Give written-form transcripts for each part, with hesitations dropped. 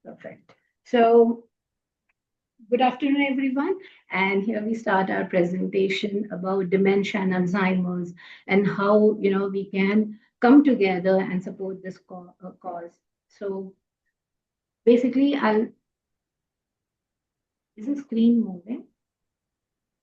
Perfect. So, good afternoon, everyone. And here we start our presentation about dementia and Alzheimer's and how we can come together and support this cause. So, basically, I'll is the screen moving?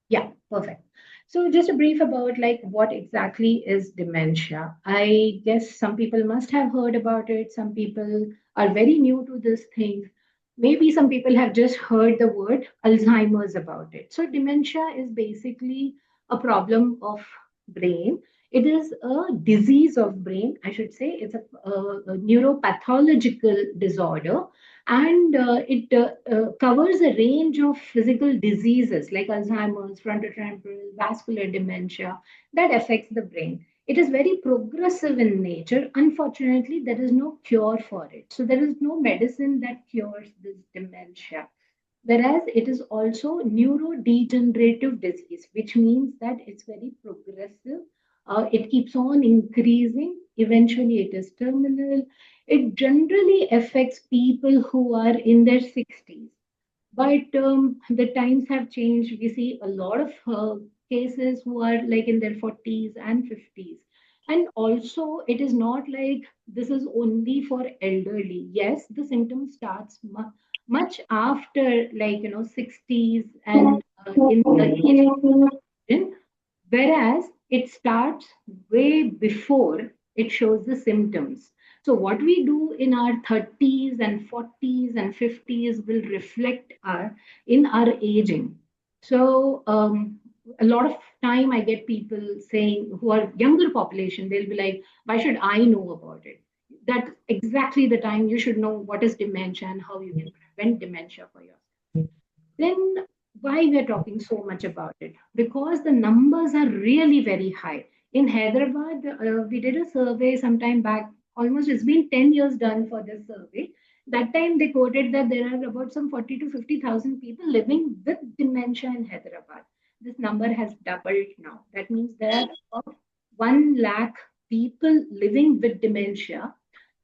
Yeah, perfect. So just a brief about like what exactly is dementia. I guess some people must have heard about it. Some people are very new to this thing. Maybe some people have just heard the word Alzheimer's about it. So dementia is basically a problem of brain. It is a disease of brain, I should say. It's a neuropathological disorder and it covers a range of physical diseases like Alzheimer's, frontotemporal, vascular dementia that affects the brain. It is very progressive in nature. Unfortunately, there is no cure for it. So there is no medicine that cures this dementia. Whereas it is also neurodegenerative disease, which means that it's very progressive. It keeps on increasing. Eventually, it is terminal. It generally affects people who are in their 60s. But the times have changed. We see a lot of cases who are like in their 40s and 50s. And also, it is not like this is only for elderly. Yes, the symptom starts much after, like, 60s and in the age children, whereas it starts way before it shows the symptoms. So, what we do in our 30s and 40s and 50s will reflect in our aging. So, a lot of time I get people saying who are younger population, they'll be like, why should I know about it? That's exactly the time you should know what is dementia and how you can prevent dementia for yourself. Then why we are talking so much about it? Because the numbers are really very high. In Hyderabad, we did a survey sometime back. Almost it's been 10 years done for this survey. That time they quoted that there are about some 40 to 50,000 people living with dementia in Hyderabad. This number has doubled now. That means there are about 1 lakh people living with dementia.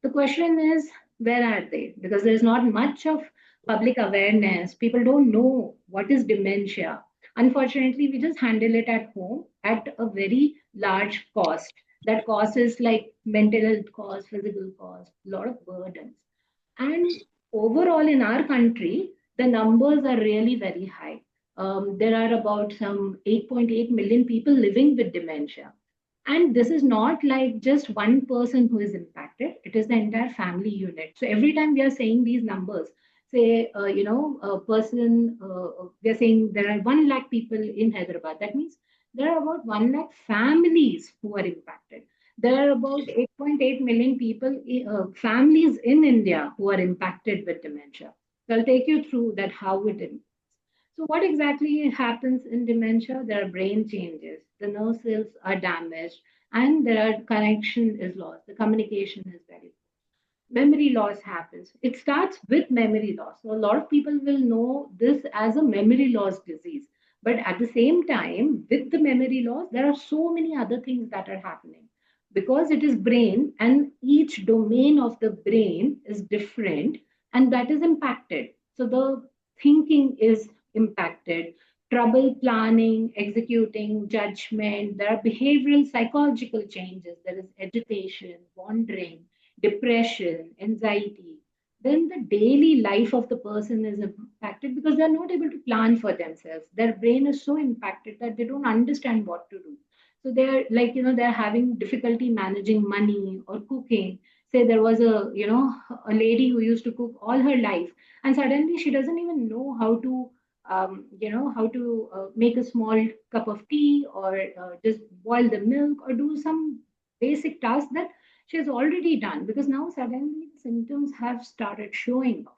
The question is, where are they? Because there's not much of public awareness. People don't know what is dementia. Unfortunately, we just handle it at home at a very large cost. That cost is like mental health cost, physical cost, a lot of burdens. And overall, in our country, the numbers are really very high. There are about some 8.8 million people living with dementia. And this is not like just one person who is impacted, it is the entire family unit. So every time we are saying these numbers, say, a person, we are saying there are 1 lakh people in Hyderabad. That means there are about 1 lakh families who are impacted. There are about 8.8 million people, families in India who are impacted with dementia. So I'll take you through that how it is. So, what exactly happens in dementia? There are brain changes, the nerve cells are damaged, and there are connection is lost. The communication is very memory loss happens. It starts with memory loss. So, a lot of people will know this as a memory loss disease. But at the same time, with the memory loss, there are so many other things that are happening because it is brain and each domain of the brain is different and that is impacted. So the thinking is impacted, trouble planning, executing, judgment, there are behavioral psychological changes, there is agitation, wandering, depression, anxiety. Then the daily life of the person is impacted because they're not able to plan for themselves. Their brain is so impacted that they don't understand what to do. So they're like, they're having difficulty managing money or cooking. Say there was a lady who used to cook all her life, and suddenly she doesn't even know how to make a small cup of tea or just boil the milk or do some basic task that she has already done because now suddenly the symptoms have started showing off.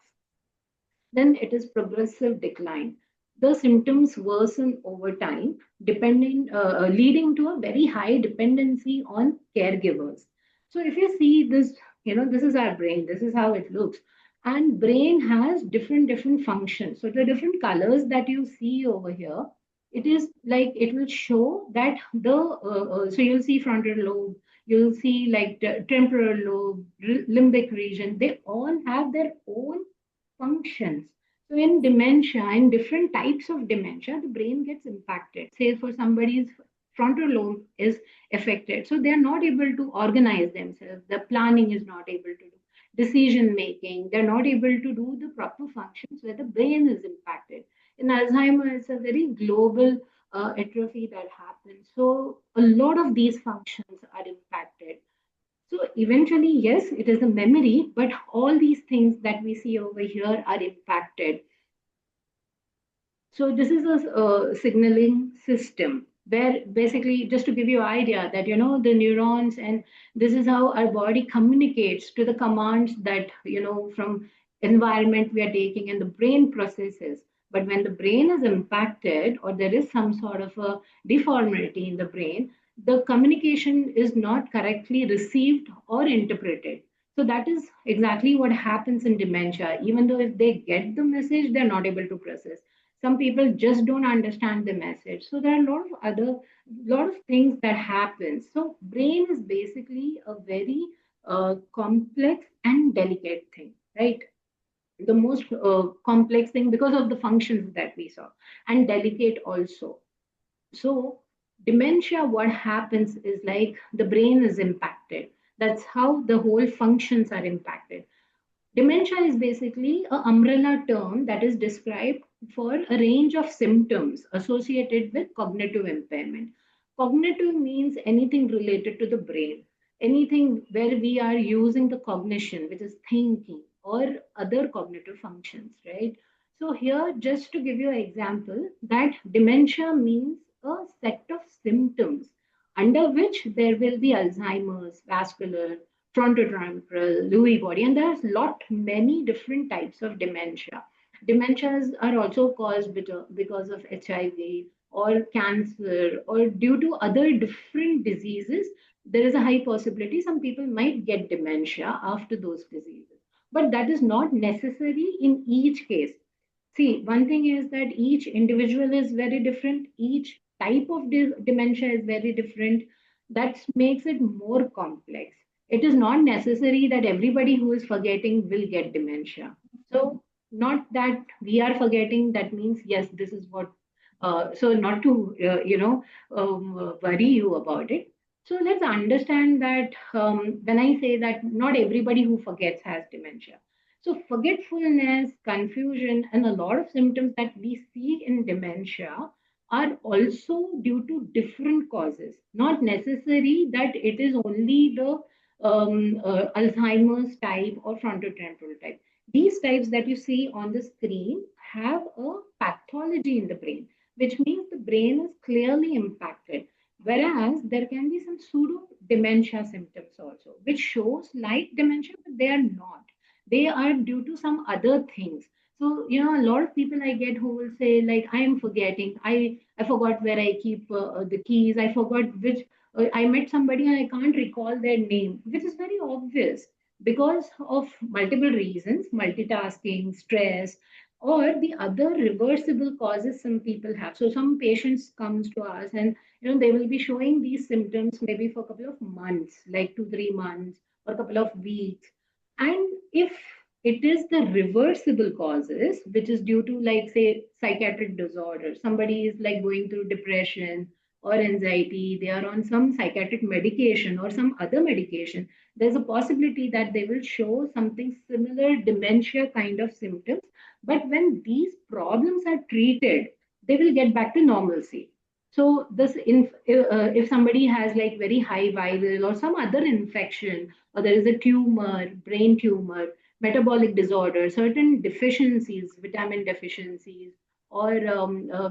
Then it is progressive decline. The symptoms worsen over time, leading to a very high dependency on caregivers. So if you see this, this is our brain. This is how it looks, and brain has different functions. So the different colors that you see over here, it is like it will show that so you'll see frontal lobe, you'll see like the temporal lobe, limbic region. They all have their own functions. So in dementia, in different types of dementia, the brain gets impacted. Say for somebody's frontal lobe is affected, so they are not able to organize themselves. The planning is not able to do decision making. They're not able to do the proper functions where the brain is impacted. In Alzheimer, it's a very global atrophy that happens. So a lot of these functions are impacted. So eventually, yes, it is a memory, but all these things that we see over here are impacted. So this is a signaling system where basically, just to give you an idea that the neurons, and this is how our body communicates to the commands that from environment we are taking, and the brain processes. But when the brain is impacted or there is some sort of a deformity in the brain, the communication is not correctly received or interpreted. So that is exactly what happens in dementia. Even though if they get the message, they're not able to process. Some people just don't understand the message. So there are a lot of things that happen. So brain is basically a very complex and delicate thing, right? The most complex thing because of the functions that we saw, and delicate also. So dementia, what happens is like the brain is impacted. That's how the whole functions are impacted. Dementia is basically an umbrella term that is described for a range of symptoms associated with cognitive impairment. Cognitive means anything related to the brain, anything where we are using the cognition, which is thinking, or other cognitive functions, right? So, here, just to give you an example, that dementia means a set of symptoms under which there will be Alzheimer's, vascular, frontotemporal, Lewy body, and there's many different types of dementia. Dementias are also caused because of HIV or cancer or due to other different diseases. There is a high possibility some people might get dementia after those diseases, but that is not necessary in each case. See, one thing is that each individual is very different, each type of dementia is very different. That makes it more complex. It is not necessary that everybody who is forgetting will get dementia. So, not that we are forgetting, that means, yes, this is what, so not to, worry you about it. So, let's understand that when I say that not everybody who forgets has dementia. So, forgetfulness, confusion, and a lot of symptoms that we see in dementia are also due to different causes. Not necessary that it is only the Alzheimer's type or frontotemporal type. These types that you see on the screen have a pathology in the brain, which means the brain is clearly impacted. Whereas there can be some pseudo dementia symptoms also, which shows like dementia, but they are not. They are due to some other things. So a lot of people I get who will say like, I am forgetting, I forgot where I keep the keys, I forgot which, I met somebody and I can't recall their name, which is very obvious because of multiple reasons, multitasking, stress, or the other reversible causes some people have. So some patients comes to us and they will be showing these symptoms maybe for a couple of months, like 2 3 months or a couple of weeks. And if it is the reversible causes, which is due to, like, say, psychiatric disorder, somebody is like going through depression or anxiety, they are on some psychiatric medication or some other medication, there's a possibility that they will show something similar dementia kind of symptoms. But when these problems are treated, they will get back to normalcy. So if somebody has like very high viral or some other infection, or there is a tumor, brain tumor, metabolic disorder, certain deficiencies, vitamin deficiencies, or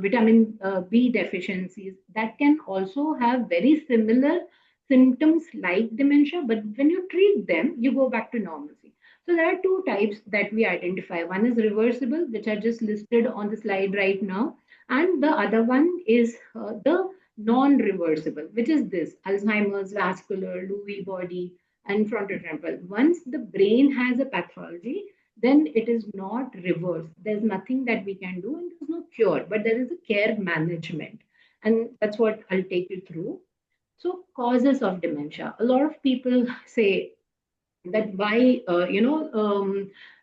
vitamin B deficiencies, that can also have very similar symptoms like dementia. But when you treat them, you go back to normalcy. So there are two types that we identify. One is reversible, which are just listed on the slide right now, and the other one is the non-reversible, which is this Alzheimer's, vascular, Lewy body, and frontotemporal. Once the brain has a pathology, then it is not reversed. There's nothing that we can do, and there's no cure, but there is a care management. And that's what I'll take you through. So, causes of dementia. A lot of people say that why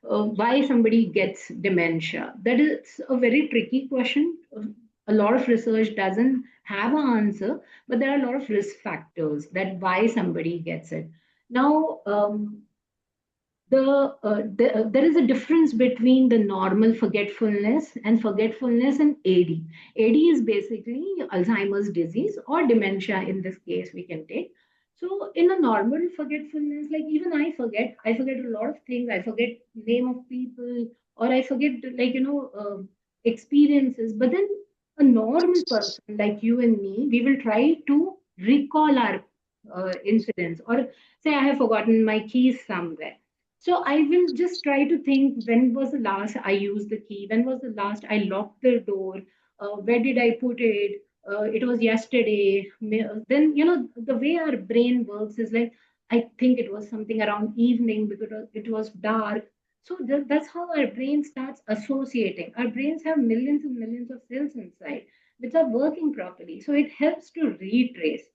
why somebody gets dementia. That is a very tricky question. A lot of research doesn't have an answer, but there are a lot of risk factors that why somebody gets it. Now, there is a difference between the normal forgetfulness and forgetfulness in AD. AD is basically Alzheimer's disease or dementia in this case we can take. So in a normal forgetfulness, like even I forget a lot of things. I forget name of people, or I forget experiences. But then a normal person like you and me, we will try to recall our incidents, or say I have forgotten my keys somewhere, so I will just try to think when was the last I used the key? When was the last I locked the door? Where did I put it? It was yesterday. Then, the way our brain works is like, I think it was something around evening because it was dark. So that's how our brain starts associating. Our brains have millions and millions of cells inside which are working properly. So it helps to retrace.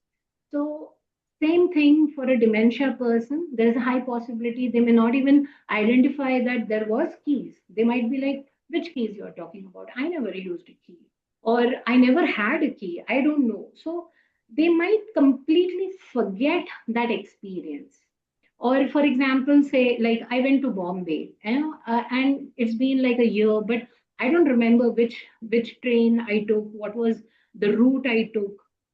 So same thing for a dementia person. There's a high possibility they may not even identify that there was keys. They might be like, which keys you're talking about? I never used a key. Or I never had a key. I don't know. So they might completely forget that experience. Or for example, say like I went to Bombay, and it's been like a year, but I don't remember which train I took, what was the route I took.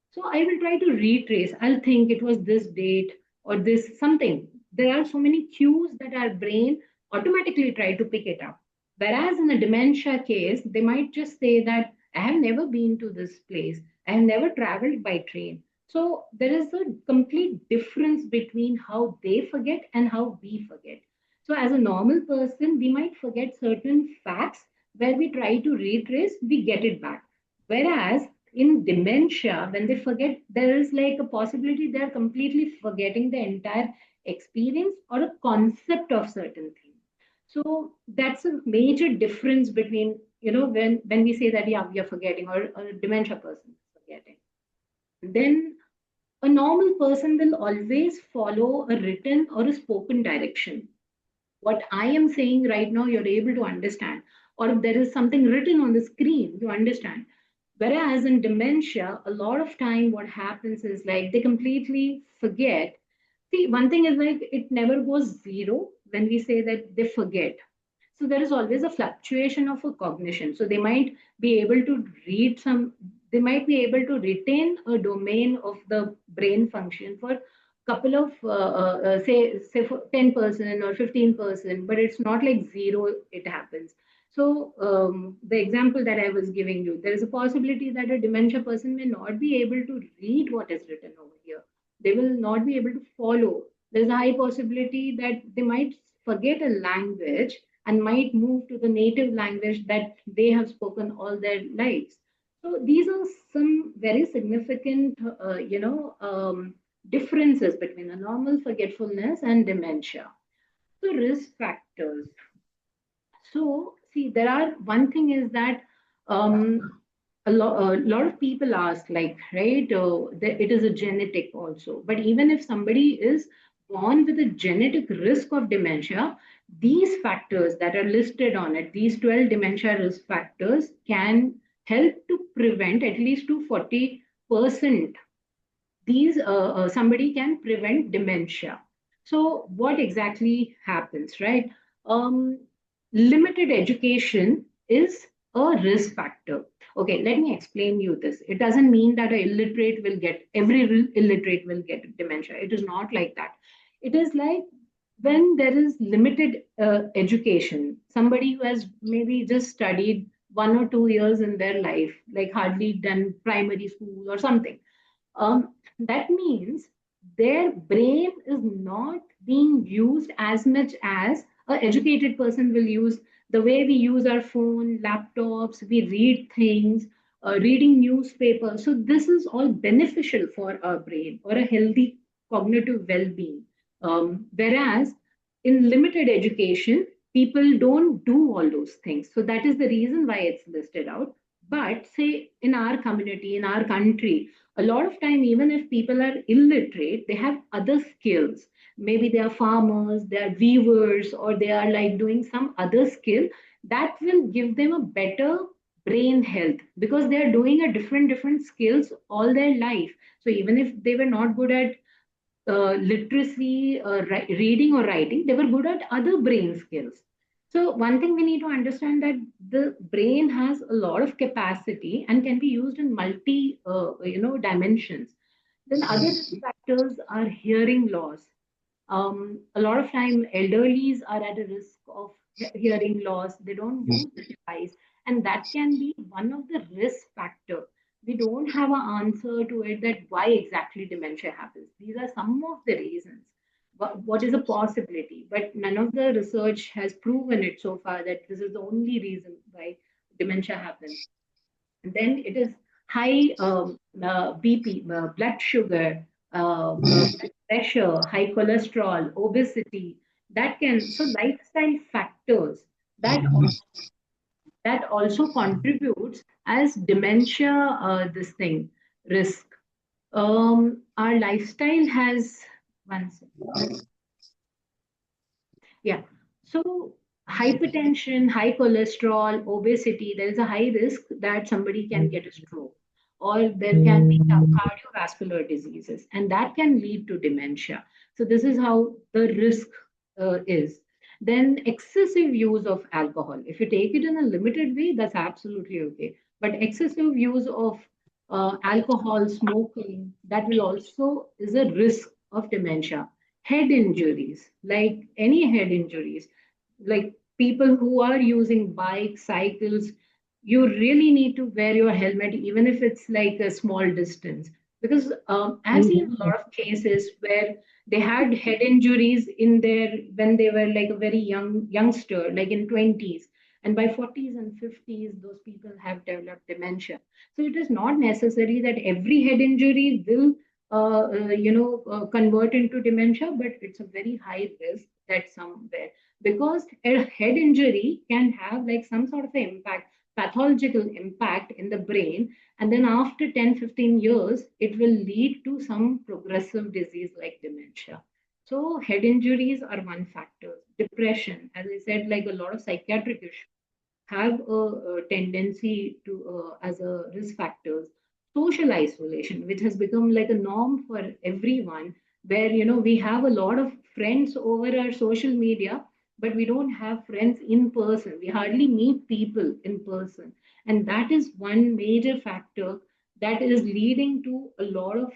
So I will try to retrace. I'll think it was this date or this something. There are so many cues that our brain automatically try to pick it up. Whereas in a dementia case, they might just say that I have never been to this place. I have never traveled by train. So there is a complete difference between how they forget and how we forget. So as a normal person, we might forget certain facts where we try to retrace, we get it back. Whereas in dementia, when they forget, there is like a possibility they're completely forgetting the entire experience or a concept of certain things. So that's a major difference between, when we say that, yeah, we are forgetting, or a dementia person is forgetting. Then a normal person will always follow a written or a spoken direction. What I am saying right now, you're able to understand, or if there is something written on the screen, you understand. Whereas in dementia, a lot of time what happens is like they completely forget. See, one thing is like it never goes zero when we say that they forget. So there is always a fluctuation of a cognition. So they might be able to read some, they might be able to retain a domain of the brain function for couple of say for 10% or 15%, but it's not like zero it happens. So the example that I was giving you, there is a possibility that a dementia person may not be able to read what is written over here. They will not be able to follow. There's a high possibility that they might forget a language and might move to the native language that they have spoken all their lives. So these are some very significant, differences between a normal forgetfulness and dementia. So risk factors. So see, there are one thing is that a lot of people ask, like, right, it is a genetic also. But even if somebody is born with a genetic risk of dementia, these factors that are listed on it, these 12 dementia risk factors, can help to prevent at least to 40% these somebody can prevent dementia. So what exactly happens, right? um, Limited education is a risk factor. Okay, let me explain you this. It doesn't mean that a illiterate will get every illiterate will get dementia. It is not like that. It is like when there is limited education, somebody who has maybe just studied 1 or 2 years in their life, like hardly done primary school or something, that means their brain is not being used as much as an educated person will use. The way we use our phone, laptops, we read things, reading newspapers. So this is all beneficial for our brain or a healthy cognitive well-being. Whereas in limited education, people don't do all those things. So that is the reason why it's listed out. But say in our community, in our country, A lot of time, even if people are illiterate, they have other skills. Maybe they are farmers, they are weavers, or they are like doing some other skill that will give them a better brain health, because they are doing a different skills all their life. So even if they were not good at literacy, reading or writing, they were good at other brain skills. So one thing we need to understand, that the brain has a lot of capacity and can be used in multi, dimensions. Then other risk factors are hearing loss. A lot of time, elderlies are at a risk of hearing loss. They don't use the device, and that can be one of the risk factor. We don't have an answer to it, that why exactly dementia happens. These are some of the reasons. What is a possibility? But none of the research has proven it so far that this is the only reason why dementia happens. And then it is high BP, blood sugar, pressure, high cholesterol, obesity. That can, so lifestyle factors that that also contributes as dementia, this thing risk. Our lifestyle has, one second. Yeah. So hypertension, high cholesterol, obesity, there is a high risk that somebody can get a stroke, or there can be cardiovascular diseases, and that can lead to dementia. So this is how the risk is. Then excessive use of alcohol. If you take it in a limited way, that's absolutely okay. But excessive use of alcohol, smoking, that will also is a risk of dementia. Head injuries, like any head injuries, like people who are using bikes, cycles, you really need to wear your helmet, even if it's like a small distance. Because I've seen a lot of cases where they had head injuries in their when they were like a very youngster, like in 20s, and by 40s and 50s, those people have developed dementia. So it is not necessary that every head injury will convert into dementia, but it's a very high risk that somewhere, because a head injury can have like some sort of an impact, pathological impact in the brain, and then after 10, 15 years, it will lead to some progressive disease like dementia. So head injuries are one factor. Depression, as I said, like a lot of psychiatric issues have a tendency to as a risk factors. Social isolation, which has become like a norm for everyone, where we have a lot of friends over our social media, but we don't have friends in person. We hardly meet people in person, and that is one major factor that is leading to a lot of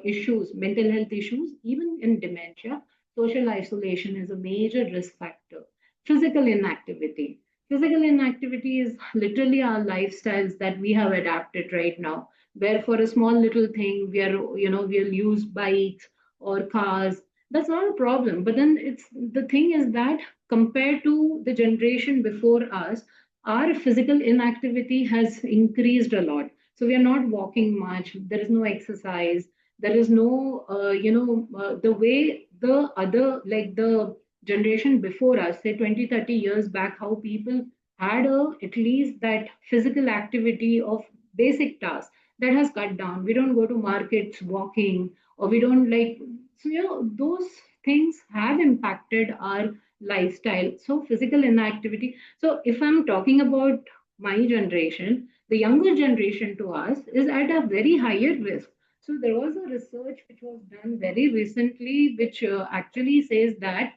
issues, mental health issues, even in dementia. Social isolation is a major risk factor. Physical inactivity. Physical inactivity is literally our lifestyles that we have adapted right now, where for a small little thing, we'll use bikes or cars. That's not a problem. But then the thing is that compared to the generation before us, our physical inactivity has increased a lot. So we are not walking much. There is no exercise. There is no, the way the other, like the generation before us, say 20, 30 years back, how people had at least that physical activity of basic tasks, that has cut down. We don't go to markets walking, or we don't like, so those things have impacted our lifestyle. So physical inactivity. So if I'm talking about my generation, the younger generation to us is at a very higher risk. So there was a research which was done very recently, which actually says that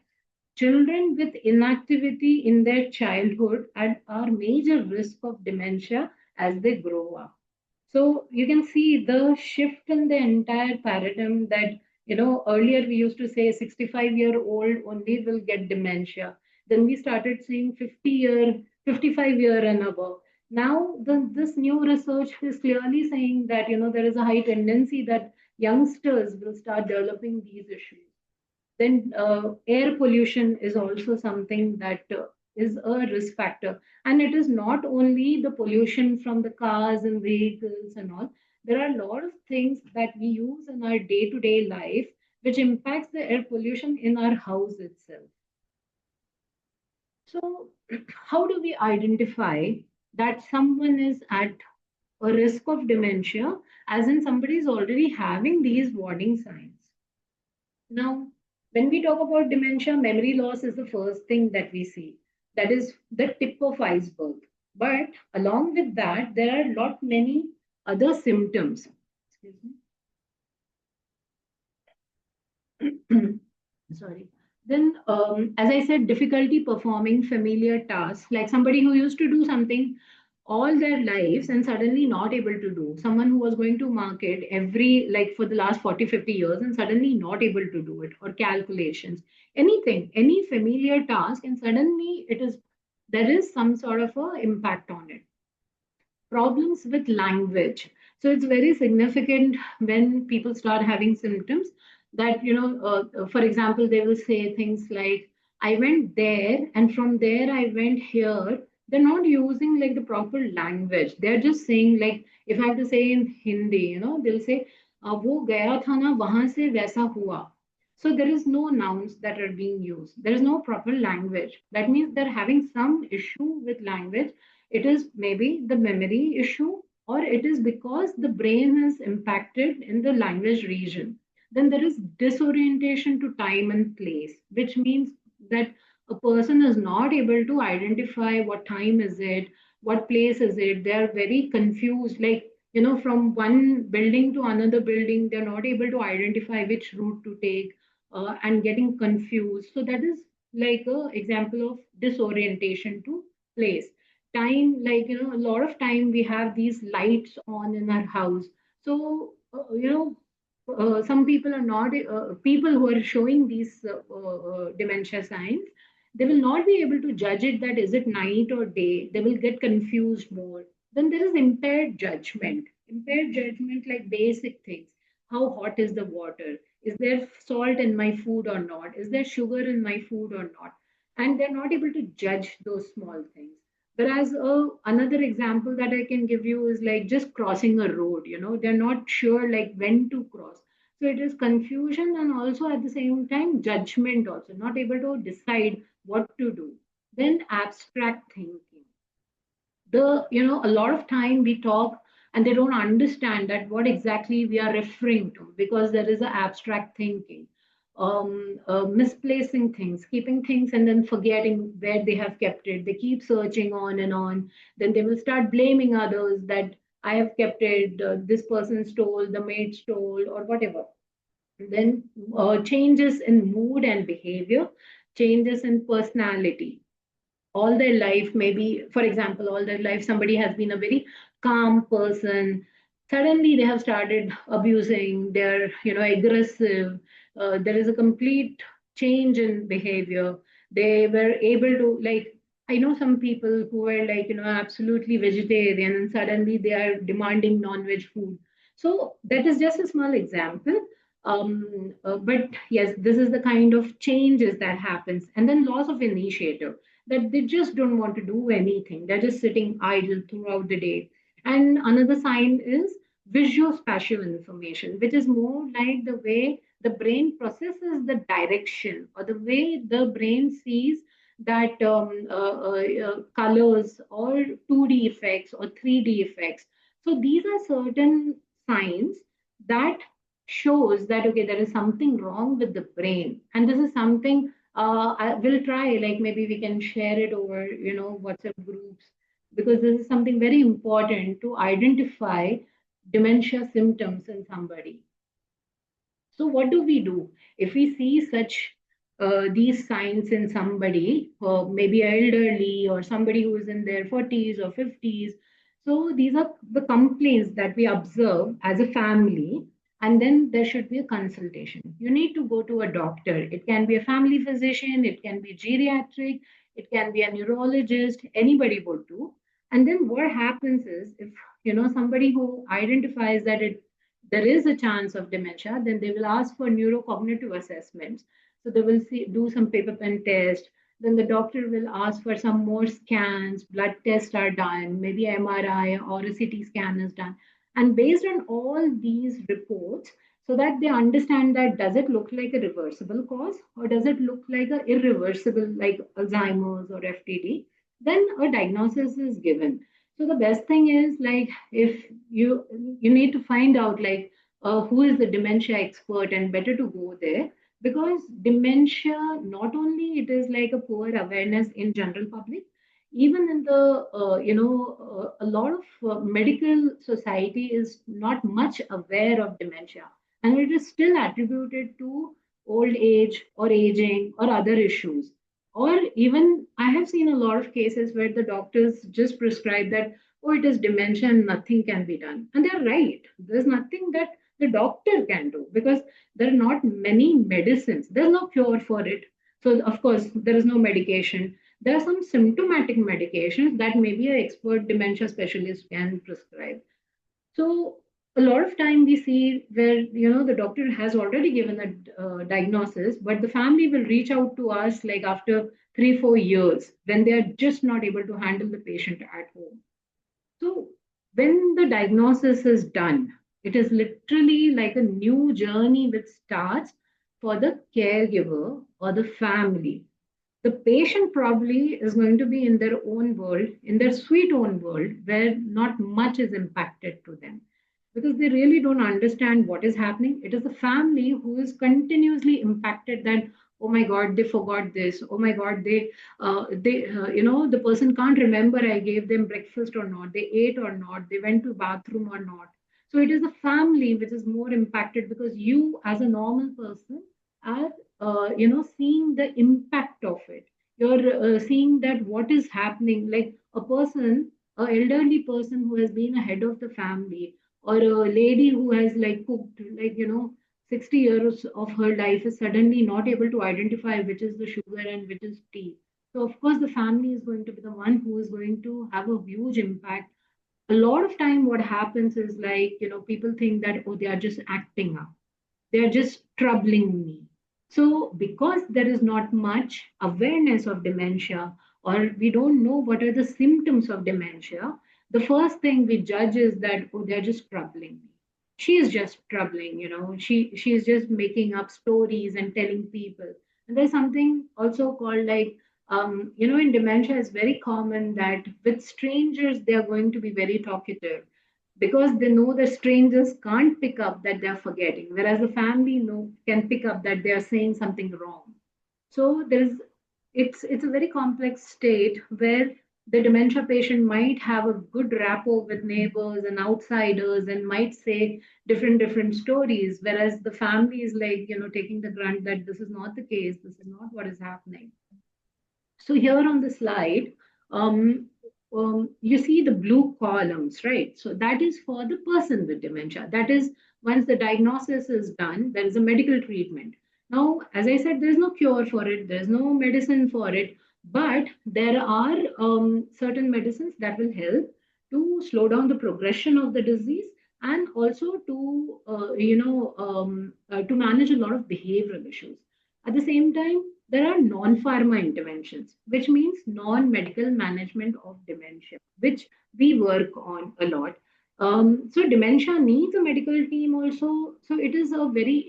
children with inactivity in their childhood are major risk of dementia as they grow up. So you can see the shift in the entire paradigm, that, earlier we used to say 65-year-old only will get dementia. Then we started saying 55-year and above. Now, this new research is clearly saying that, there is a high tendency that youngsters will start developing these issues. Then air pollution is also something that is a risk factor. And it is not only the pollution from the cars and vehicles and all. There are a lot of things that we use in our day-to-day life which impacts the air pollution in our house itself. So how do we identify that someone is at a risk of dementia, as in somebody is already having these warning signs. Now, when we talk about dementia, memory loss is the first thing that we see. That is the tip of iceberg. But along with that, there are lot many other symptoms. Excuse me. Sorry. Then, as I said, difficulty performing familiar tasks, like somebody who used to do something all their lives and suddenly not able to do. Someone who was going to market every, like for the last 40, 50 years and suddenly not able to do it, or calculations, anything, any familiar task, and suddenly there is some sort of a impact on it. Problems with language. So it's very significant when people start having symptoms that, for example, they will say things like, I went there and from there I went here. They're not using like the proper language. They're just saying, like, if I have to say in Hindi, they'll say, वो गया था ना वहां से वैसा हुआ. So there is no nouns that are being used. There is no proper language. That means they're having some issue with language. It is maybe the memory issue, or it is because the brain is impacted in the language region. Then there is disorientation to time and place, which means that a person is not able to identify what time is it, what place is it. They are very confused, like, from one building to another building, they're not able to identify which route to take, and getting confused. So that is like a example of disorientation to place. Time, like, a lot of time we have these lights on in our house. So some people are not people who are showing these dementia signs, they will not be able to judge it, that is it night or day. They will get confused more. Then there is impaired judgment, like basic things. How hot is the water? Is there salt in my food or not? Is there sugar in my food or not? And they're not able to judge those small things. Whereas another example that I can give you is like just crossing a road, they're not sure like when to cross. So it is confusion, and also at the same time judgment, also not able to decide what to do. Then abstract thinking. A lot of time we talk and they don't understand that what exactly we are referring to, because there is a abstract thinking. Misplacing things, keeping things and then forgetting where they have kept it. They keep searching on and on. Then they will start blaming others that I have kept it, this person stole, the maid stole, or whatever. Then changes in mood and behavior, changes in personality. All their life, maybe for example, all their life somebody has been a very calm person, suddenly they have started abusing, they're aggressive. There is a complete change in behavior. They were able to, like, I know some people who were like absolutely vegetarian and suddenly they are demanding non-veg food. So that is just a small example. But yes, this is the kind of changes that happens. And then loss of initiative, that they just don't want to do anything. They're just sitting idle throughout the day. And another sign is visuospatial information, which is more like the way the brain processes the direction, or the way the brain sees that colors or 2D effects or 3D effects. So these are certain signs that shows that okay, there is something wrong with the brain. And this is something I will try, like maybe we can share it over, WhatsApp groups, because this is something very important to identify dementia symptoms in somebody. So, what do we do if we see such these signs in somebody, maybe elderly or somebody who is in their 40s or 50s? So, these are the complaints that we observe as a family, and then there should be a consultation. You need to go to a doctor. It can be a family physician, it can be geriatric, it can be a neurologist, anybody would do. And then what happens is, if somebody who identifies that there is a chance of dementia, then they will ask for neurocognitive assessments. So they will do some paper pen test. Then the doctor will ask for some more scans, blood tests are done, maybe MRI or a CT scan is done. And based on all these reports, so that they understand that does it look like a reversible cause, or does it look like a irreversible, like Alzheimer's or FTD, then a diagnosis is given. So the best thing is like if you need to find out like who is the dementia expert and better to go there because dementia not only it is like a poor awareness in general public, even in the a lot of medical society is not much aware of dementia, and it is still attributed to old age or aging or other issues. Or even I have seen a lot of cases where the doctors just prescribe that, oh, it is dementia and nothing can be done. And they're right. There's nothing that the doctor can do because there are not many medicines. There's no cure for it. So, of course, there is no medication. There are some symptomatic medications that maybe an expert dementia specialist can prescribe. So a lot of time we see where the doctor has already given a diagnosis, but the family will reach out to us like after 3 4 years when they are just not able to handle the patient at home. So when the diagnosis is done, it is literally like a new journey which starts for the caregiver or the family. The patient probably is going to be in their own world, in their sweet own world, where not much is impacted to them because they really don't understand what is happening. It is the family who is continuously impacted that, oh my God, they forgot this. Oh my God, the person can't remember I gave them breakfast or not, they ate or not, they went to bathroom or not. So it is the family which is more impacted because you, as a normal person, are seeing the impact of it. You're seeing that what is happening, like a person, a elderly person who has been a head of the family, or a lady who has like cooked like 60 years of her life is suddenly not able to identify which is the sugar and which is tea. So of course the family is going to be the one who is going to have a huge impact. A lot of time what happens is like people think that, oh, they are just acting up, they're just troubling me. So, because there is not much awareness of dementia, or we don't know what are the symptoms of dementia, the first thing we judge is that, oh, they're just troubling me. She is just troubling, she is just making up stories and telling people. And there's something also called like, in dementia, it's very common that with strangers, they are going to be very talkative because they know the strangers can't pick up that they're forgetting, whereas the family know can pick up that they are saying something wrong. So it's a very complex state where the dementia patient might have a good rapport with neighbors and outsiders and might say different stories, whereas the family is like taking the grunt that this is not the case, this is not what is happening. So here on the slide, um, you see the blue columns, right? So that is for the person with dementia. That is once the diagnosis is done, there is a medical treatment. Now, as I said, there is no cure for it, there is no medicine for it, but there are certain medicines that will help to slow down the progression of the disease and also to to manage a lot of behavioral issues. At the same time, there are non-pharma interventions, which means non-medical management of dementia, which we work on a lot. So dementia needs a medical team also. So it is a very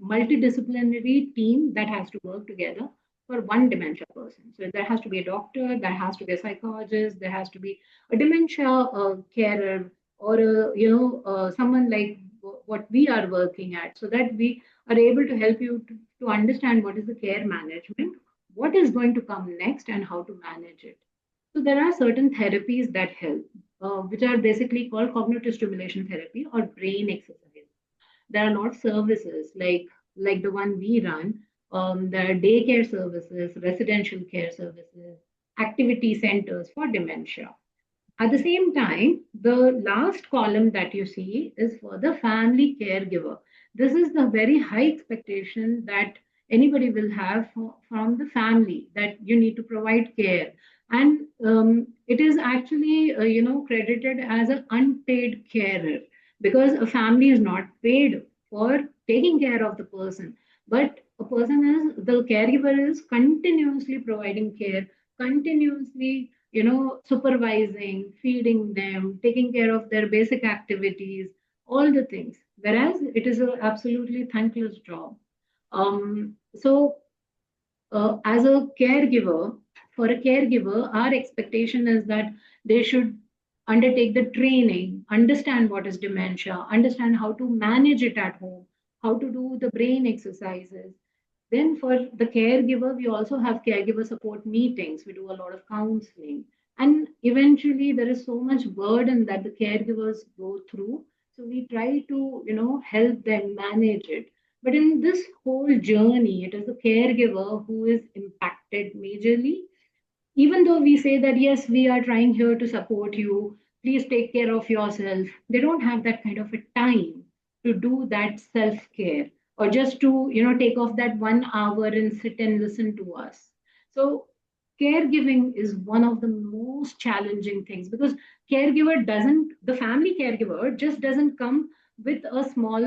multidisciplinary team that has to work together for one dementia person. So there has to be a doctor, there has to be a psychologist, there has to be a dementia carer, or someone like what we are working at, so that we are able to help you to understand what is the care management, what is going to come next, and how to manage it. So there are certain therapies that help, which are basically called cognitive stimulation therapy or brain exercise. There are not services like the one we run. There are daycare services, residential care services, activity centers for dementia. At the same time, the last column that you see is for the family caregiver. This is the very high expectation that anybody will have from the family, that you need to provide care. And it is actually, credited as an unpaid carer because a family is not paid for taking care of the person. But the caregiver is continuously providing care, continuously supervising, feeding them, taking care of their basic activities, all the things. Whereas it is an absolutely thankless job. So as a caregiver for a caregiver, our expectation is that they should undertake the training, understand what is dementia, understand how to manage it at home, how to do the brain exercises. Then for the caregiver, we also have caregiver support meetings. We do a lot of counseling. And eventually there is so much burden that the caregivers go through. So we try to, help them manage it. But in this whole journey, it is the caregiver who is impacted majorly. Even though we say that yes, we are trying here to support you, please take care of yourself, they don't have that kind of a time to do that self care, or just to take off that 1 hour and sit and listen to us. So caregiving is one of the most challenging things, because caregiver doesn't the family caregiver just doesn't come with a small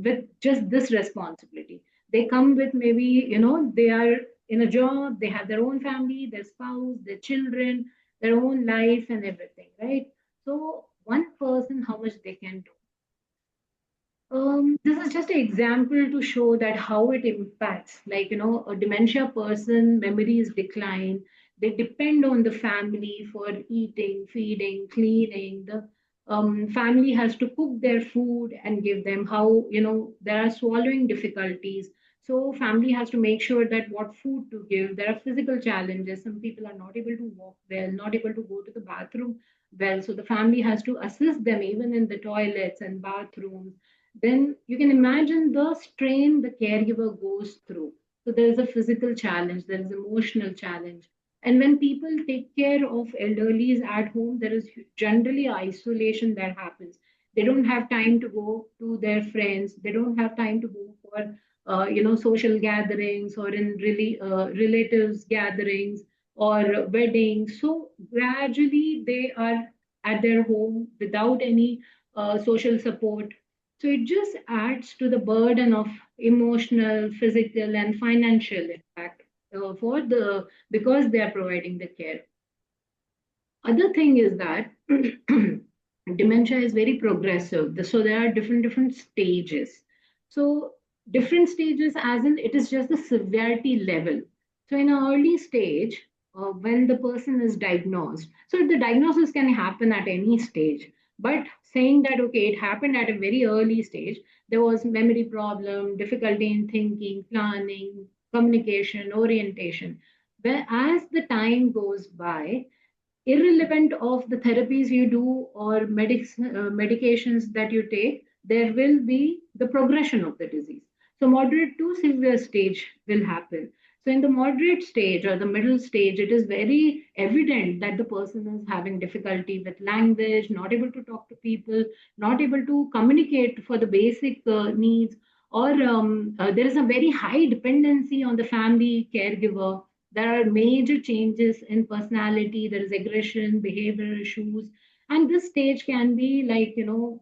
with just this responsibility. They come with, maybe they are in a job, they have their own family, their spouse, their children, their own life and everything, right? So one person, how much they can do. This is just an example to show that how it impacts. Like, a dementia person, memories decline. They depend on the family for eating, feeding, cleaning. The family has to cook their food and give them. How, there are swallowing difficulties. So family has to make sure that what food to give. There are physical challenges. Some people are not able to walk well, not able to go to the bathroom well. So the family has to assist them even in the toilets and bathrooms. Then you can imagine the strain the caregiver goes through. So there is a physical challenge, there is emotional challenge. And when people take care of elderlies at home, there is generally isolation that happens. They don't have time to go to their friends. They don't have time to go for social gatherings, or in really relatives gatherings, or weddings. So gradually they are at their home without any social support. So it just adds to the burden of emotional, physical, and financial impact for the because they are providing the care. Other thing is that dementia is very progressive. So there are different stages. So different stages, as in it is just the severity level. So in an early stage, when the person is diagnosed, so the diagnosis can happen at any stage. But saying that okay, it happened at a very early stage, there was memory problem, difficulty in thinking, planning, communication, orientation. Well, as the time goes by, irrelevant of the therapies you do or medications that you take, there will be the progression of the disease. So moderate to severe stage will happen. So in the moderate stage or the middle stage, it is very evident that the person is having difficulty with language, not able to talk to people, not able to communicate for the basic needs, or there is a very high dependency on the family caregiver. There are major changes in personality, there is aggression, behavioral issues, and this stage can be like,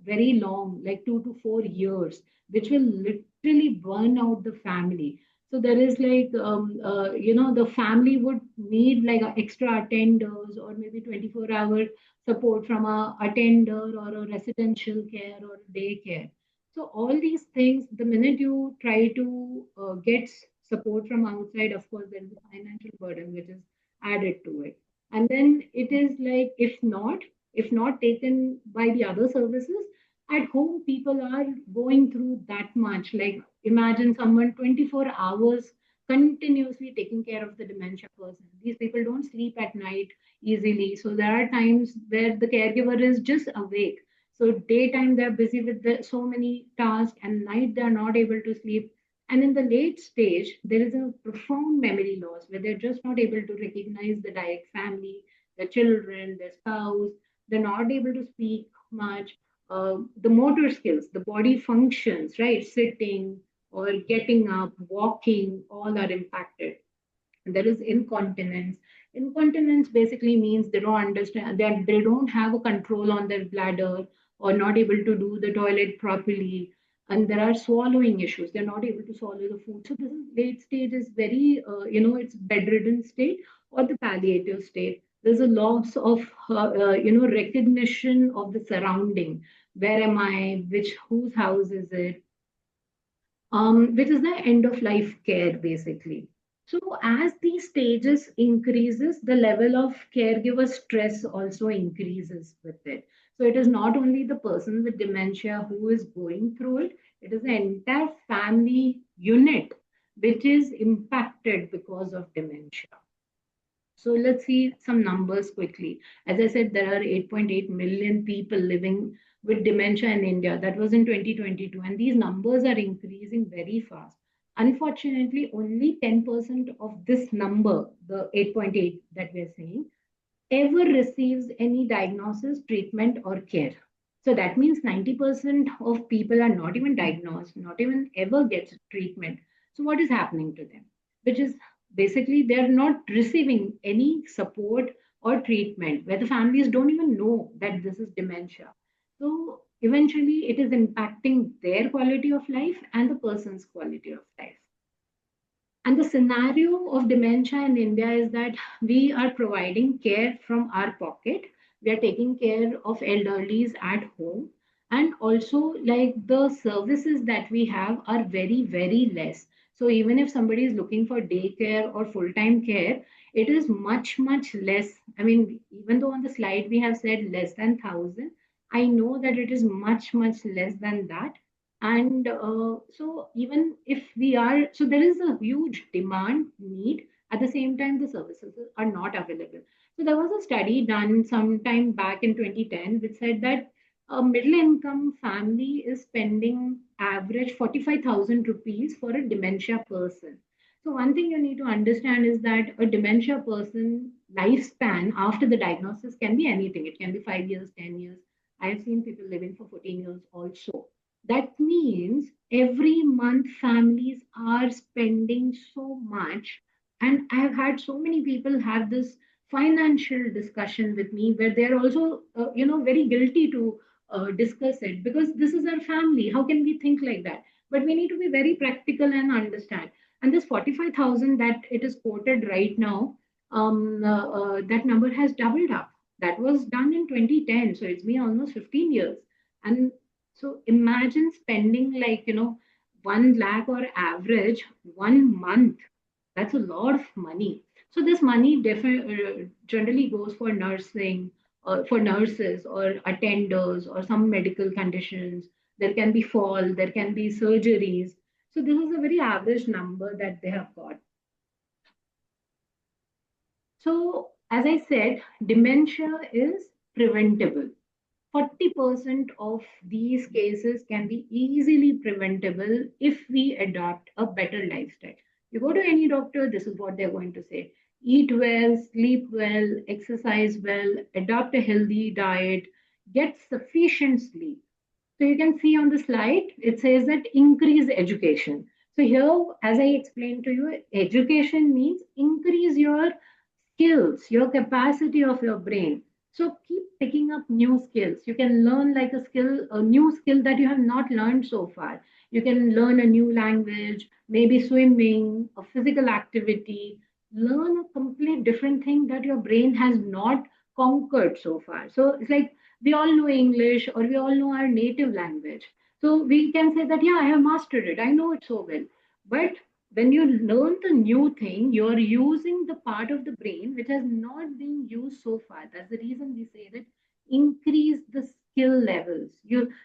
very long, like 2 to 4 years, which will literally burn out the family. So there is like, the family would need like extra attenders, or maybe 24-hour support from a attender, or a residential care, or daycare. So all these things, the minute you try to get support from outside, of course, there is a financial burden which is added to it. And then it is like, if not taken by the other services, at home people are going through that much. Like imagine someone 24 hours continuously taking care of the dementia person. These people don't sleep at night easily. So there are times where the caregiver is just awake. So daytime they're busy with so many tasks, and night they're not able to sleep. And in the late stage, there is a profound memory loss where they're just not able to recognize the direct family, their children, their spouse. They're not able to speak much. The motor skills, the body functions, right? Sitting or getting up, walking, all are impacted. There is incontinence. Incontinence basically means they don't understand that they don't have a control on their bladder, or not able to do the toilet properly. And there are swallowing issues, they're not able to swallow the food. So this is late stage, is very it's bedridden state, or the palliative state. There's a loss of recognition of the surrounding. Where am I, which whose house is it, which is the end of life care basically. So as these stages increases, the level of caregiver stress also increases with it. So it is not only the person with dementia who is going through it, it is the entire family unit which is impacted because of dementia. So let's see some numbers quickly. As I said, there are 8.8 million people living with dementia in India. That was in 2022, and these numbers are increasing very fast. Unfortunately, only 10% of this number, the 8.8 that we're saying, ever receives any diagnosis, treatment, or care. So that means 90% of people are not even diagnosed, not even ever gets treatment. So what is happening to them? Which is basically they're not receiving any support or treatment where the families don't even know that this is dementia. So eventually it is impacting their quality of life and the person's quality of life. And the scenario of dementia in India is that we are providing care from our pocket. We are taking care of elderlies at home. And also, like the services that we have are very, very less. So, even if somebody is looking for daycare or full time care, it is much, much less. I mean, even though on the slide we have said less than 1,000, I know that it is much, much less than that. And so even if we are, so there is a huge demand need. At the same time, the services are not available. So there was a study done sometime back in 2010 which said that a middle income family is spending average 45,000 rupees for a dementia person. So one thing you need to understand is that a dementia person lifespan after the diagnosis can be anything. It can be 5 years, 10 years. I have seen people living for 14 years also. That means every month families are spending so much. And I have had so many people have this financial discussion with me where they're also, very guilty to discuss it because this is our family. How can we think like that? But we need to be very practical and understand. And this 45,000 that it is quoted right now, that number has doubled up. That was done in 2010. So it's been almost 15 years. And so imagine spending like, 1 lakh or average 1 month. That's a lot of money. So this money generally goes for nursing or for nurses or attenders or some medical conditions. There can be fall, there can be surgeries. So this is a very average number that they have got. So as I said, dementia is preventable. 40% of these cases can be easily preventable if we adopt a better lifestyle. You go to any doctor, this is what they're going to say: eat well, sleep well, exercise well, adopt a healthy diet, get sufficient sleep. So you can see on the slide, it says that increase education. So here, as I explained to you, education means increase your skills, your capacity of your brain. So keep picking up new skills. You can learn like a skill, a new skill that you have not learned so far. You can learn a new language, maybe swimming, a physical activity, learn a complete different thing that your brain has not conquered so far. So it's like we all know English or we all know our native language. So we can say that, yeah, I have mastered it. I know it so well. But when you learn the new thing, you're using the part of the brain which has not been used so far. That's the reason we say that increase the skill levels.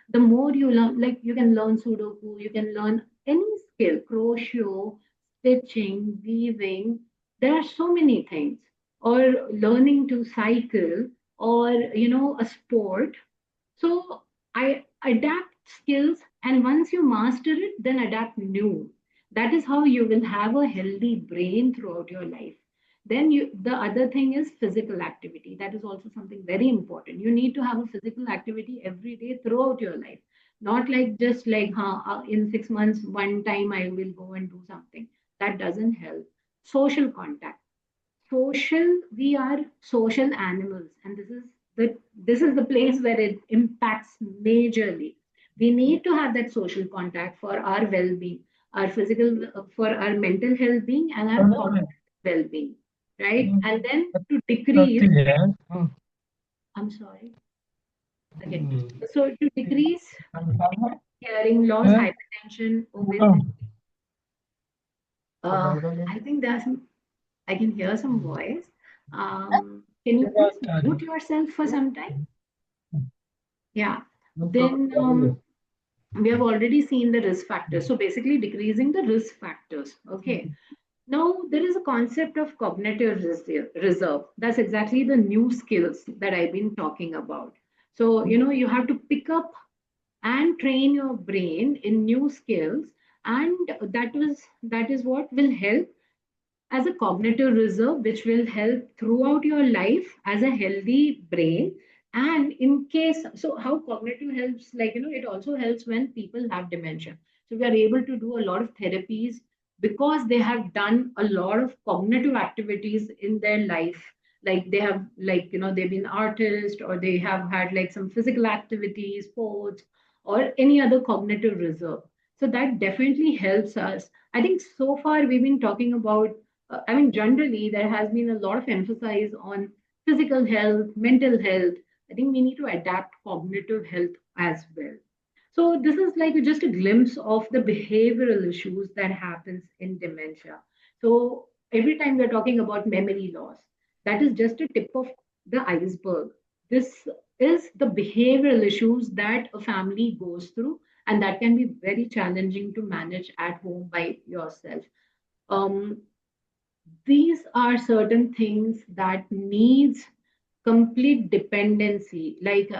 The more you learn, like you can learn Sudoku, you can learn any skill, crochet, stitching, weaving. There are so many things. Or learning to cycle, or a sport. So I adapt skills, and once you master it, then adapt new. That is how you will have a healthy brain throughout your life. Then the other thing is physical activity. That is also something very important. You need to have a physical activity every day throughout your life. Not like just like, in 6 months, one time I will go and do something. That doesn't help. Social contact. We are social animals, and this is the place where it impacts majorly. We need to have that social contact for our well-being, our physical, for our mental health-being, and our cognitive well-being, right? And then to decrease, I'm sorry, okay, so to decrease hearing loss, hypertension, obesity. I think there's some, I can hear some voice. Can you please mute yourself for some time? Yeah. Then we have already seen the risk factors. So basically decreasing the risk factors. Okay. Now there is a concept of cognitive reserve. That's exactly the new skills that I've been talking about. So, you have to pick up and train your brain in new skills, and that is what will help as a cognitive reserve, which will help throughout your life as a healthy brain. And in case, so how cognitive helps, like, it also helps when people have dementia. So we are able to do a lot of therapies because they have done a lot of cognitive activities in their life. Like they have, like, they've been artists, or they have had like some physical activities, sports, or any other cognitive reserve. So that definitely helps us. I think so far we've been talking about, I mean, generally, there has been a lot of emphasis on physical health, mental health. I think we need to adapt cognitive health as well. So this is like just a glimpse of the behavioral issues that happens in dementia. So every time we're talking about memory loss, that is just a tip of the iceberg. This is the behavioral issues that a family goes through, and that can be very challenging to manage at home by yourself. Um, these are certain things that needs complete dependency, like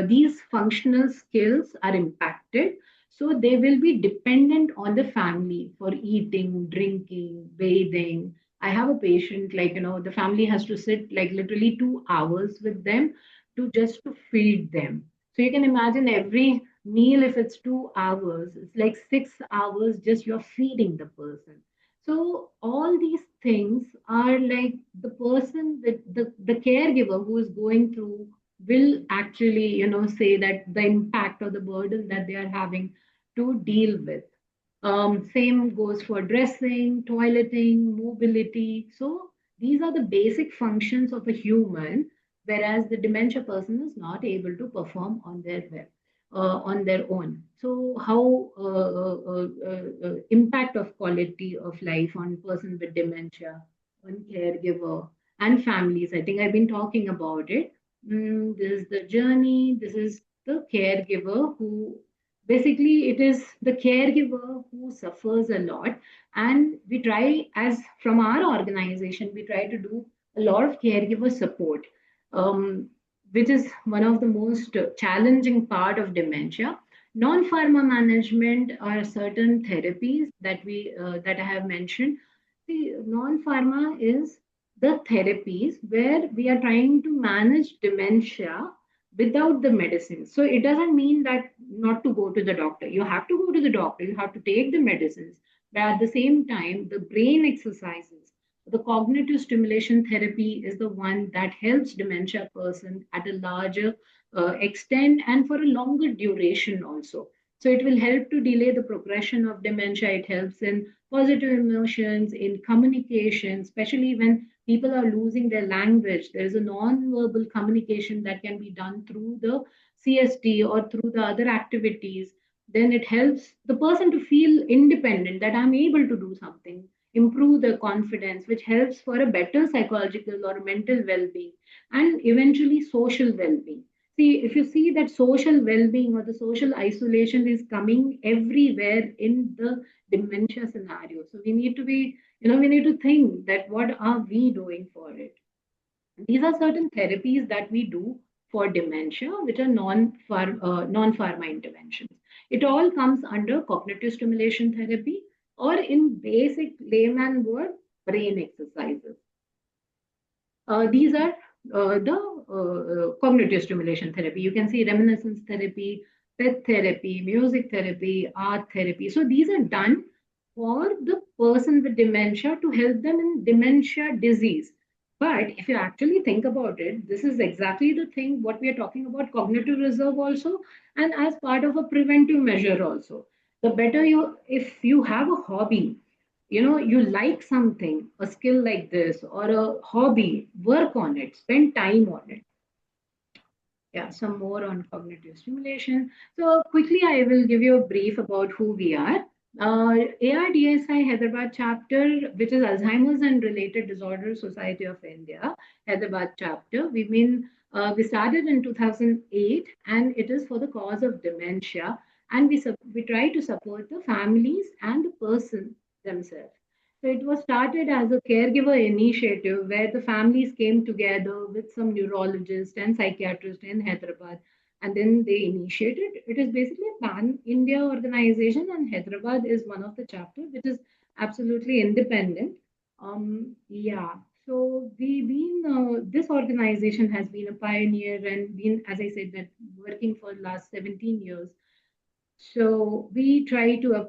these functional skills are impacted, so they will be dependent on the family for eating, drinking, bathing. I have a patient, like, the family has to sit like literally 2 hours with them to just to feed them. So you can imagine every meal, if it's 2 hours, it's like 6 hours just you're feeding the person. So all these things are like the person with the caregiver who is going through will actually, say that the impact or the burden that they are having to deal with. Same goes for dressing, toileting, mobility. So these are the basic functions of a human, whereas the dementia person is not able to perform on their own. So how impact of quality of life on person with dementia, on caregiver and families. I think I've been talking about it. This is the journey. This is the caregiver who, basically, it is the caregiver who suffers a lot. And we try, as from our organization, we try to do a lot of caregiver support, um, which is one of the most challenging part of dementia. Non-pharma management are certain therapies that I have mentioned. See, non-pharma is the therapies where we are trying to manage dementia without the medicine. So it doesn't mean that not to go to the doctor. You have to go to the doctor, you have to take the medicines, but at the same time, the brain exercises. The cognitive stimulation therapy is the one that helps dementia person at a larger extent and for a longer duration also. So it will help to delay the progression of dementia. It helps in positive emotions, in communication, especially when people are losing their language. There is a non-verbal communication that can be done through the CST or through the other activities. Then it helps the person to feel independent, that I'm able to do something, improve their confidence, which helps for a better psychological or mental well-being, and eventually social well-being. See, if you see that social well-being or the social isolation is coming everywhere in the dementia scenario. So we need to be, we need to think that what are we doing for it? These are certain therapies that we do for dementia, which are non-pharma interventions. It all comes under cognitive stimulation therapy, or in basic layman word, brain exercises. These are the cognitive stimulation therapy. You can see reminiscence therapy, pet therapy, music therapy, art therapy. So these are done for the person with dementia to help them in dementia disease. But if you actually think about it, this is exactly the thing what we are talking about, cognitive reserve also, and as part of a preventive measure also. The better you, if you have a hobby, you like something, a skill like this or a hobby, work on it, spend time on it. Yeah, some more on cognitive stimulation. So quickly I will give you a brief about who we are. ARDSI Hyderabad chapter, which is Alzheimer's and Related Disorders Society of India, Hyderabad chapter. We started in 2008, and it is for the cause of dementia. And we try to support the families and the person themselves. So it was started as a caregiver initiative where the families came together with some neurologists and psychiatrists in Hyderabad, and then they initiated. It is basically a pan India organization, and Hyderabad is one of the chapters, which is absolutely independent. Yeah, so this organization has been a pioneer and been, as I said, that working for the last 17 years. So we try to have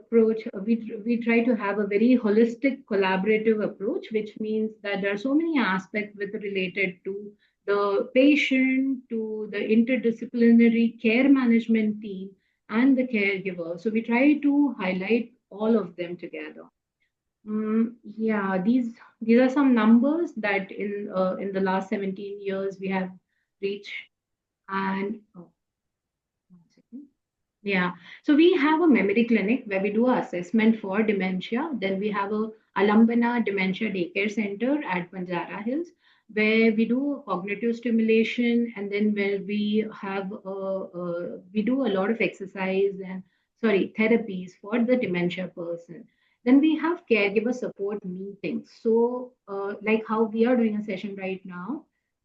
a very holistic, collaborative approach, which means that there are so many aspects with related to the patient, to the interdisciplinary care management team, and the caregiver. So we try to highlight all of them together. Yeah, these are some numbers that in the last 17 years we have reached. And oh, 1 second. Yeah. So we have a memory clinic where we do assessment for dementia. Then we have a Alambana Dementia Daycare Center at Banjara Hills where we do cognitive stimulation, and then where we do a lot of exercise and sorry therapies for the dementia person. Then we have caregiver support meetings. So like how we are doing a session right now,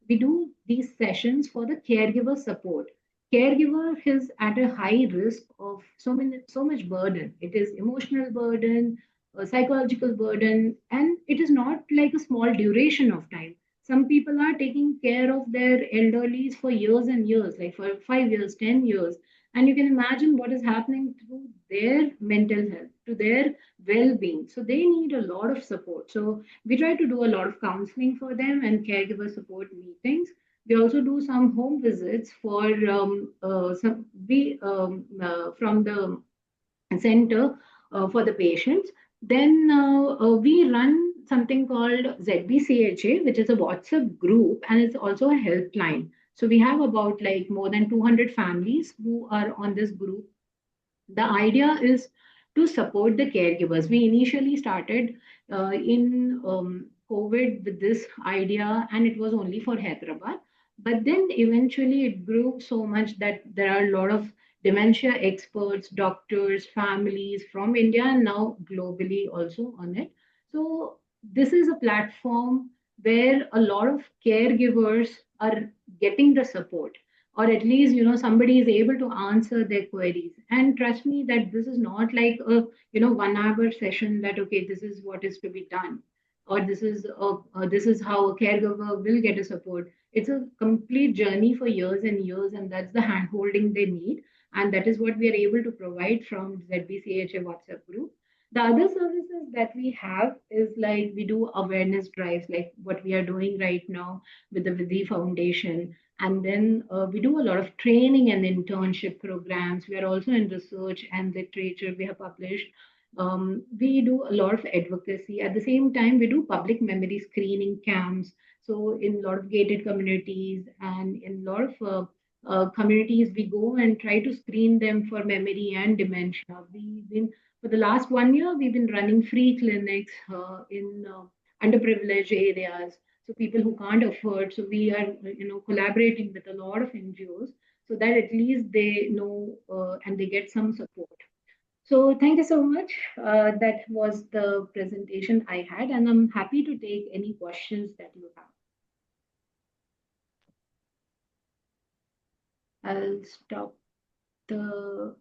we do these sessions for the caregiver support. Caregiver is at a high risk of so much burden. It is emotional burden, psychological burden, and it is not like a small duration of time. Some people are taking care of their elderlies for years and years, like for 5 years, 10 years, and you can imagine what is happening to their mental health, to their well-being. So they need a lot of support. So we try to do a lot of counseling for them and caregiver support meetings. We also do some home visits for some we from the center for the patients. Then we run something called ZBCHA, which is a WhatsApp group, and it's also a helpline. So we have about like more than 200 families who are on this group. The idea is to support the caregivers. We initially started in COVID with this idea, and it was only for Hyderabad. But then eventually it grew so much that there are a lot of dementia experts, doctors, families from India, and now globally also on it. So this is a platform where a lot of caregivers are getting the support, or at least somebody is able to answer their queries. And trust me that this is not like a 1 hour session that okay, this is what is to be done, or this is how a caregiver will get a support. It's a complete journey for years and years, and that's the hand holding they need, and that is what we are able to provide from ZBCHA WhatsApp group. The other services that we have is like we do awareness drives, like what we are doing right now with the Vidhi Foundation. And then we do a lot of training and internship programs. We are also in research and literature. We have published. We do a lot of advocacy. At the same time, we do public memory screening camps. So in a lot of gated communities and in a lot of communities, we go and try to screen them for memory and dementia. We've been for the last 1 year, we've been running free clinics in underprivileged areas, so people who can't afford. So we are collaborating with a lot of NGOs so that at least they know and they get some support. So thank you so much. That was the presentation I had, and I'm happy to take any questions that you have. I'll stop the